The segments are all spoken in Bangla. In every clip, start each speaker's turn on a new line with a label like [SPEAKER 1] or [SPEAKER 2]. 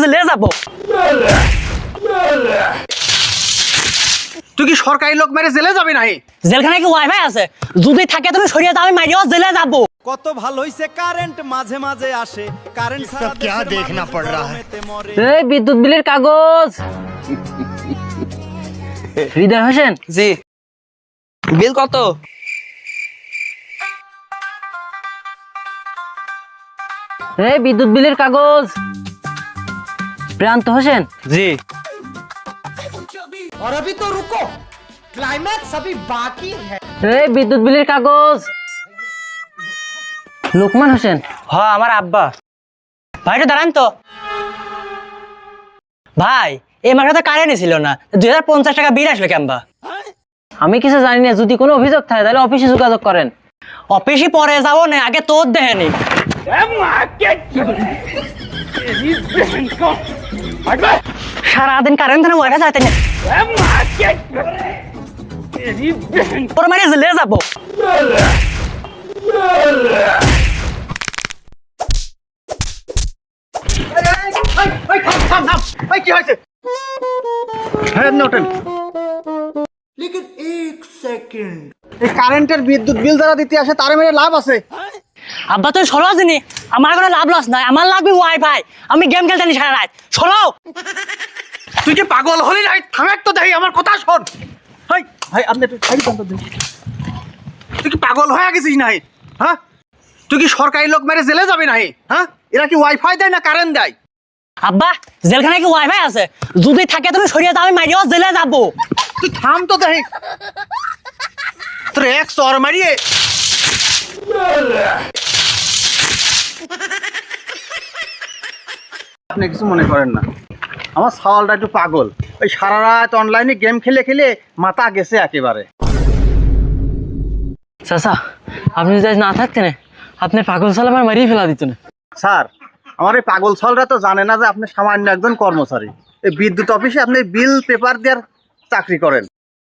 [SPEAKER 1] জেলে যাব।
[SPEAKER 2] তুই কি সরকারি লোক মেরে জেলে যাবি নাই?
[SPEAKER 1] জেলখানায় কি ওয়াইফাই আছে? যদি থাকে তুমি সরিয়ে দাও, আমি মারিও জেলে যাব।
[SPEAKER 3] কত ভালো হইছে কারেন্ট মাঝে মাঝে আসে, কারেন্ট ছাড়া
[SPEAKER 4] क्या देखना पड़ रहा है?
[SPEAKER 5] এই বিদ্যুৎ বিলের কাগজ। হৃদয় হোসেন,
[SPEAKER 1] জি, বিল কত?
[SPEAKER 5] এই বিদ্যুৎ বিলের কাগজ। প্রান্ত হোসেন,
[SPEAKER 1] জি।
[SPEAKER 4] और अभी तो रुको, क्लाइमैक्स अभी बाकी है।
[SPEAKER 5] এই বিদ্যুৎ বিলের কাগজ। লোকমান হোসেন,
[SPEAKER 1] হ্যাঁ, আমার আব্বা। ভাইটা দাঁড়ান তো। ভাই, এই মাসে তো কারেন্ট ছিল না, 2050 টাকা বিল আসবে কেমবা?
[SPEAKER 5] আমি কিছু জানি না, যদি কোনো অভিযোগ থাকে তাহলে অফিসে যোগাযোগ করেন।
[SPEAKER 1] অফিসে পরে যাবো না, আগে তোর দেয়নি। সারাদিন কারেন্ট ধরে ওয়াইফাই চাইতে না, তোর মানে জেলে যাবো।
[SPEAKER 2] কি হয়েছে? হ্যাঁ, ওঠেন। এই কারেন্টের বিদ্যুৎ বিল যারা দিতে আসে তার মেরে লাভ আছে?
[SPEAKER 1] আব্বা তুই সরাও জিনি, আমার কোনো লাভ লস নাই, আমার লাগবে ওয়াইফাই। আমি গেম খেলতে নি সারা রাত, সরাও।
[SPEAKER 2] তুই কি পাগল হলি নাই? থামেক তো দেখি, আমার কথা শোন। হাই হাই, আপনি একটু সাইড দেন তো দেখি। তুই কি পাগল হয়ে গেছিস নাই? হ্যাঁ, তুই কি সরকারি লোক মেরে জেলে যাবি নাই? হ্যাঁ, এরা কি ওয়াইফাই দেয় না কারেন্ট দেয়?
[SPEAKER 1] আব্বা, জেলখানায় কি ওয়াইফাই আছে? যদি থাকে তুমি সরিয়ে দাও, আমি মারিও জেলে যাবো।
[SPEAKER 2] তুই থাম তো দেখি, তোর এক চর মারিয়ে। আপনি কিছু মনে করেন না, আমার সওয়ালটা একটু পাগল। ওই সারা রাত অনলাইনে গেম খেলে খেলে মাথা গেছে একেবারে।
[SPEAKER 5] চাচা, আপনি যদি আজ না থাকতেন, আপনার পাগল সাল আমার মারিয়ে ফেলা দিত না।
[SPEAKER 2] স্যার, আমার এই পাগল ছলরা তো জানে না যে আপনি সামান্য একজন কর্মচারী। এই বিদ্যুৎ অফিসে আপনি বিল পেপার দেওয়ার চাকরি করেন।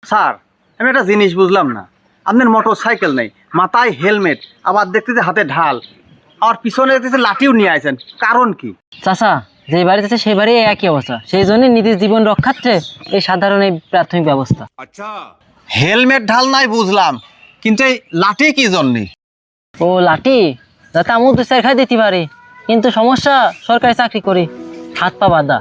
[SPEAKER 2] স্যার, আমি একটা জিনিস বুঝলাম না, আপনার মোটর সাইকেল নেই, মাথায় হেলমেট, আবার দেখতেছে হাতে ঢাল, আর পিছনে দেখতেছে লাঠিও নিয়ে আসেন, কারণ কি?
[SPEAKER 5] চাচা, যে বাড়িতে আছে সেই বাড়ি একই অবস্থা, সেই জন্য নিজের জীবন রক্ষার্থে এই সাধারণ এই প্রাথমিক ব্যবস্থা।
[SPEAKER 2] হেলমেট ঢাল নাই বুঝলাম, কিন্তু এই লাঠি কি জন্যে?
[SPEAKER 5] ও লাঠি, যাতে আমু দু চার খাই দিতে পারি, কিন্তু সমস্যা সরকারি চাকরি করি, হাত পা বাঁধা।